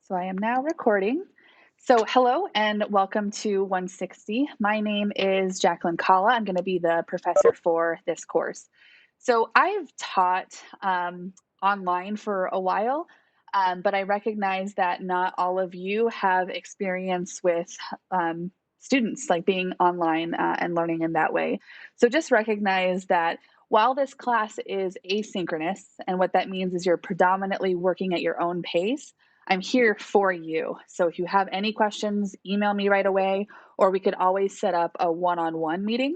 So I am now recording. So hello and welcome to 160. My name is Jacqueline Kalla. I'm going to be the professor for this course. So I've taught online for a while, but I recognize that not all of you have experience with students like being online and learning in that way. So just recognize that while this class is asynchronous, and what that means is you're predominantly working at your own pace, I'm here for you. So if you have any questions, email me right away, or we could always set up a one-on-one meeting.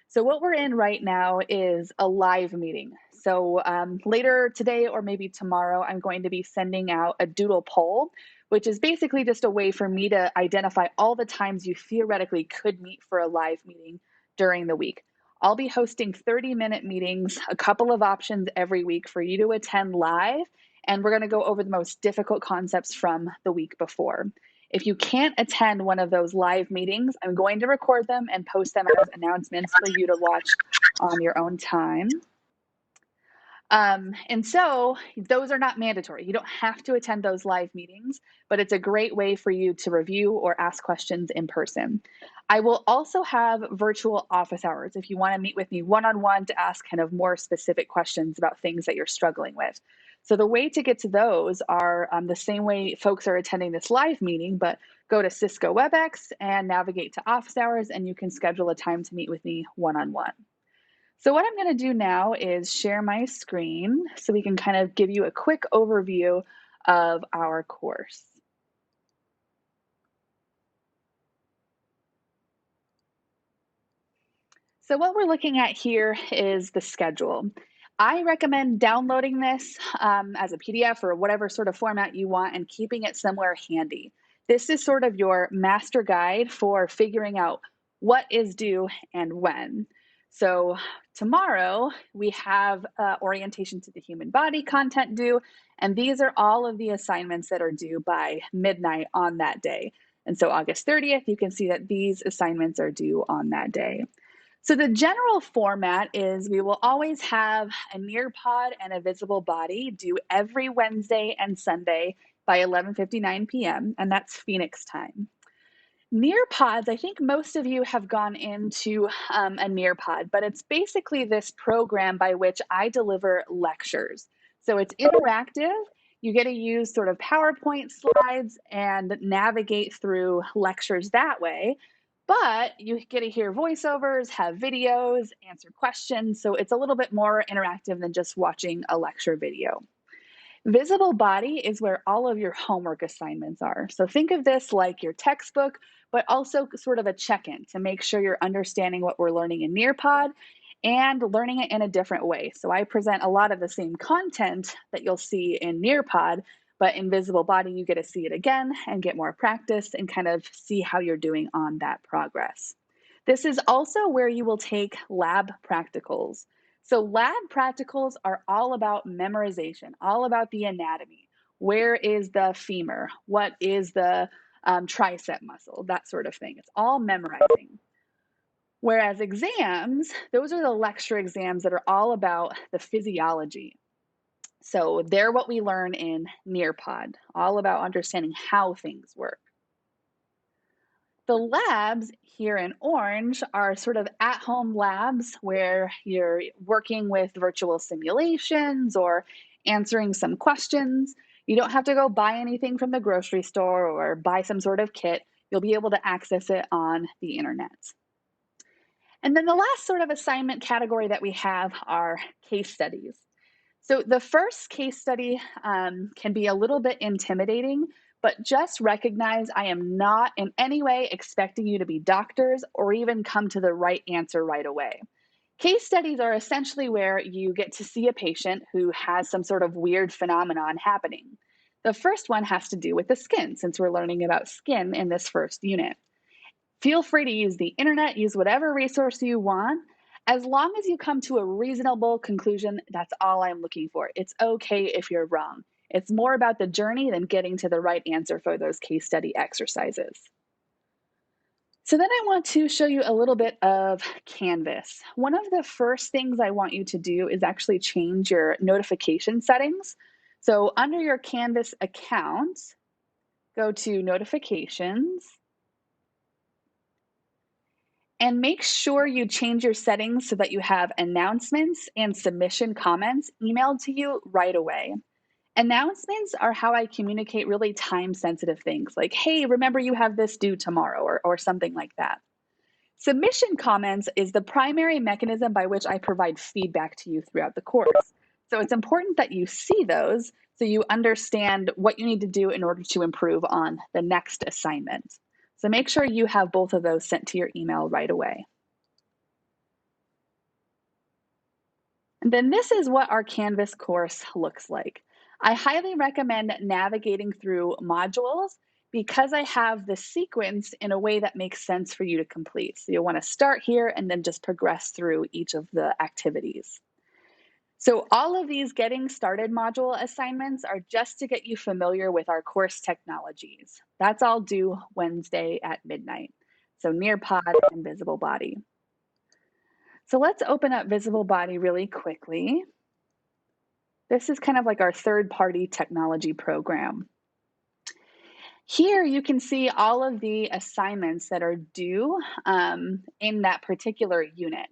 So what we're in right now is a live meeting. So later today or maybe tomorrow, I'm going to be sending out a doodle poll, which is basically just a way for me to identify all the times you theoretically could meet for a live meeting during the week. I'll be hosting 30-minute meetings, a couple of options every week for you to attend live, and we're going to go over the most difficult concepts from the week before. If you can't attend one of those live meetings, I'm going to record them and post them as announcements for you to watch on your own time. And so those are not mandatory. You don't have to attend those live meetings, but it's a great way for you to review or ask questions in person. I will also have virtual office hours if you want to meet with me one-on-one to ask kind of more specific questions about things that you're struggling with. So the way to get to those are the same way folks are attending this live meeting, but go to Cisco WebEx and navigate to office hours, and you can schedule a time to meet with me one-on-one. So what I'm going to do now is share my screen so we can kind of give you a quick overview of our course. So what we're looking at here is the schedule. I recommend downloading this as a PDF or whatever sort of format you want and keeping it somewhere handy. This is sort of your master guide for figuring out what is due and when. So tomorrow we have orientation to the human body content due, and these are all of the assignments that are due by midnight on that day. And so August 30th, you can see that these assignments are due on that day. So the general format is we will always have a Nearpod and a visible body due every Wednesday and Sunday by 11:59 p.m., and that's Phoenix time. Nearpods, I think most of you have gone into a Nearpod, but it's basically this program by which I deliver lectures. So it's interactive. You get to use sort of PowerPoint slides and navigate through lectures that way. But you get to hear voiceovers, have videos, answer questions. So it's a little bit more interactive than just watching a lecture video. Visible body is where all of your homework assignments are. So think of this like your textbook, but also sort of a check-in to make sure you're understanding what we're learning in Nearpod and learning it in a different way. So I present a lot of the same content that you'll see in Nearpod, but in Visible Body, you get to see it again and get more practice and kind of see how you're doing on that progress. This is also where you will take lab practicals. So lab practicals are all about memorization, all about the anatomy. Where is the femur? What is the tricep muscle? That sort of thing. It's all memorizing. Whereas exams, those are the lecture exams that are all about the physiology. So they're what we learn in Nearpod, all about understanding how things work. The labs here in orange are sort of at-home labs where you're working with virtual simulations or answering some questions. You don't have to go buy anything from the grocery store or buy some sort of kit. You'll be able to access it on the internet. And then the last sort of assignment category that we have are case studies. So the first case study can be a little bit intimidating, but just recognize I am not in any way expecting you to be doctors or even come to the right answer right away. Case studies are essentially where you get to see a patient who has some sort of weird phenomenon happening. The first one has to do with the skin, since we're learning about skin in this first unit. Feel free to use the internet, use whatever resource you want. As long as you come to a reasonable conclusion, that's all I'm looking for. It's okay if you're wrong. It's more about the journey than getting to the right answer for those case study exercises. So then I want to show you a little bit of Canvas. One of the first things I want you to do is actually change your notification settings. So under your Canvas account, go to notifications, and make sure you change your settings so that you have announcements and submission comments emailed to you right away. Announcements are how I communicate really time sensitive things like, hey, remember you have this due tomorrow, or something like that. Submission comments is the primary mechanism by which I provide feedback to you throughout the course. So it's important that you see those so you understand what you need to do in order to improve on the next assignment. So make sure you have both of those sent to your email right away. And then this is what our Canvas course looks like. I highly recommend navigating through modules because I have the sequence in a way that makes sense for you to complete. So you'll want to start here and then just progress through each of the activities. So all of these getting started module assignments are just to get you familiar with our course technologies. That's all due Wednesday at midnight. So Nearpod and Visible Body. So let's open up Visible Body really quickly. This is kind of like our third-party technology program. Here you can see all of the assignments that are due in that particular unit.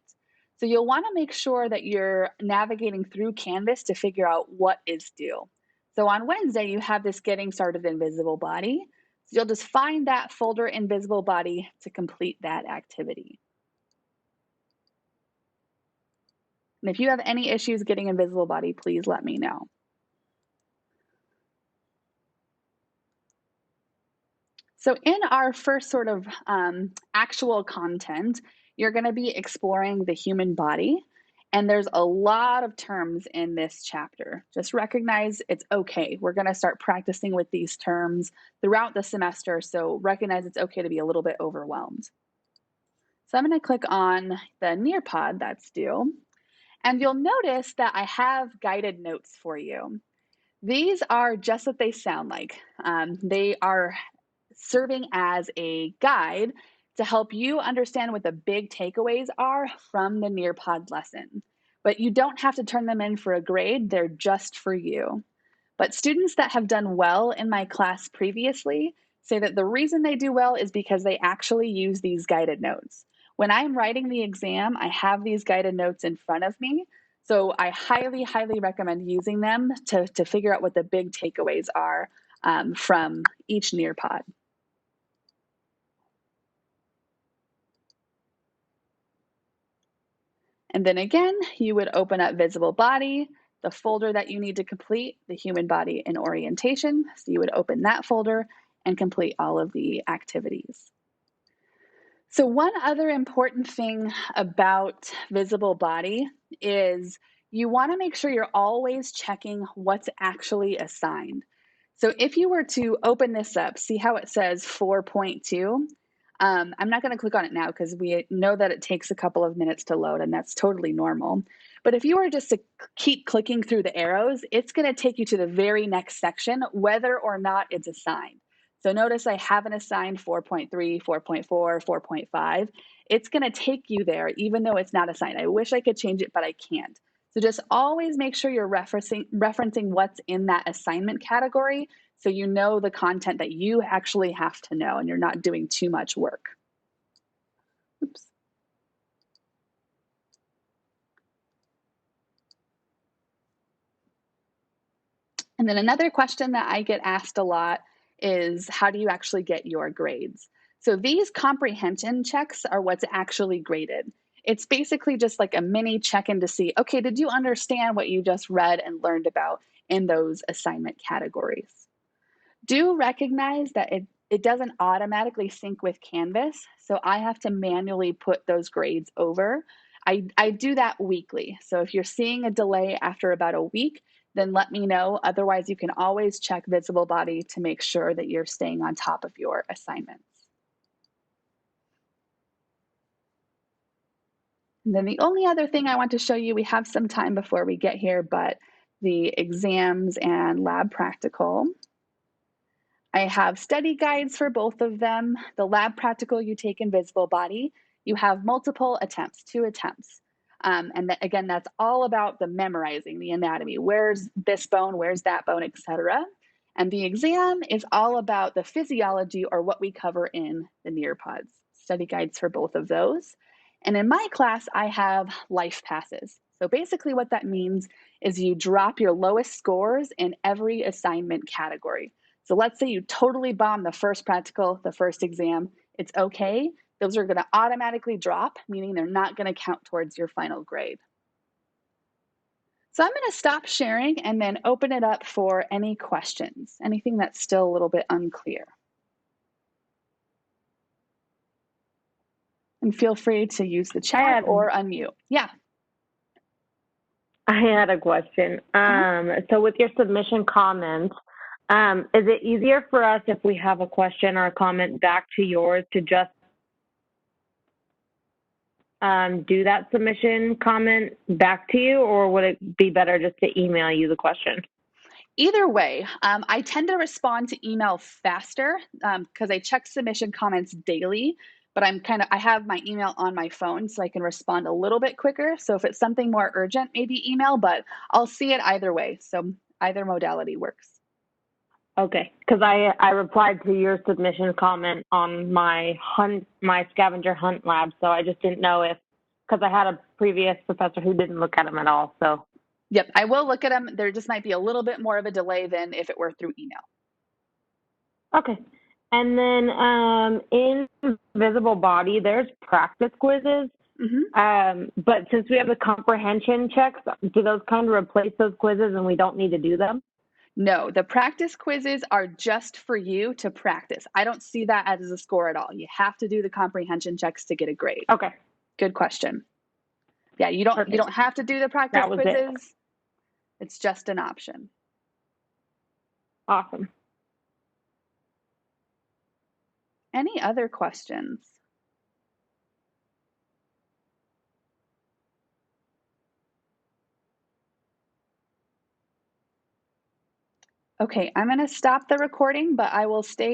So you'll want to make sure that you're navigating through Canvas to figure out what is due. So on Wednesday, you have this Getting Started in Visible Body. So you'll just find that folder in Visible Body to complete that activity. And if you have any issues getting in Visible Body, please let me know. So in our first sort of actual content, you're going to be exploring the human body. And there's a lot of terms in this chapter. Just recognize it's okay. We're going to start practicing with these terms throughout the semester. So recognize it's okay to be a little bit overwhelmed. So I'm going to click on the Nearpod that's due. And you'll notice that I have guided notes for you. These are just what they sound like. They are serving as a guide to help you understand what the big takeaways are from the Nearpod lesson. But you don't have to turn them in for a grade, they're just for you. But students that have done well in my class previously say that the reason they do well is because they actually use these guided notes. When I'm writing the exam, I have these guided notes in front of me. So I highly, highly recommend using them to figure out what the big takeaways are from each Nearpod. And then again, you would open up Visible Body, the folder that you need to complete, the human body in orientation. So you would open that folder and complete all of the activities. So one other important thing about Visible Body is you want to make sure you're always checking what's actually assigned. So if you were to open this up, see how it says 4.2? I'm not going to click on it now because we know that it takes a couple of minutes to load, and that's totally normal. But if you were just to keep clicking through the arrows, it's going to take you to the very next section, whether or not it's assigned. So notice I haven't assigned 4.3, 4.4, 4.5. It's going to take you there, even though it's not assigned. I wish I could change it, but I can't. So just always make sure you're referencing what's in that assignment category so you know the content that you actually have to know and you're not doing too much work. Oops. And then another question that I get asked a lot is how do you actually get your grades? So these comprehension checks are what's actually graded. It's basically just like a mini check-in to see, okay, did you understand what you just read and learned about in those assignment categories? Do recognize that it doesn't automatically sync with Canvas, so I have to manually put those grades over. I do that weekly. So if you're seeing a delay after about a week, then let me know. Otherwise, you can always check Visible Body to make sure that you're staying on top of your assignments. And then the only other thing I want to show you, we have some time before we get here, but the exams and lab practical. I have study guides for both of them. The lab practical you take in Visible Body, you have multiple attempts, 2 attempts. Again, that's all about the memorizing the anatomy. Where's this bone, where's that bone, etc. And the exam is all about the physiology or what we cover in the Nearpods. Study guides for both of those. And in my class, I have life passes. So basically, what that means is you drop your lowest scores in every assignment category. So let's say you totally bomb the first practical, the first exam. It's okay. Those are going to automatically drop, meaning they're not going to count towards your final grade. So I'm going to stop sharing and then open it up for any questions, anything that's still a little bit unclear. And feel free to use the chat or unmute. Yeah. I had a question. So with your submission comments, is it easier for us if we have a question or a comment back to yours to just do that submission comment back to you, or would it be better just to email you the question? Either way, I tend to respond to email faster because I check submission comments daily, but I have my email on my phone so I can respond a little bit quicker. So if it's something more urgent, maybe email, but I'll see it either way. So either modality works. Okay, because I replied to your submission comment on my scavenger hunt lab, so I just didn't know if, because I had a previous professor who didn't look at them at all, so. Yep, I will look at them. There just might be a little bit more of a delay than if it were through email. Okay. And then in Visible Body, there's practice quizzes. But since we have the comprehension checks, do those kind of replace those quizzes and we don't need to do them? No, the practice quizzes are just for you to practice. I don't see that as a score at all. You have to do the comprehension checks to get a grade. Okay. Good question. Yeah, you don't have to do the practice quizzes. It's just an option. Awesome. Any other questions? Okay, I'm going to stop the recording, but I will stay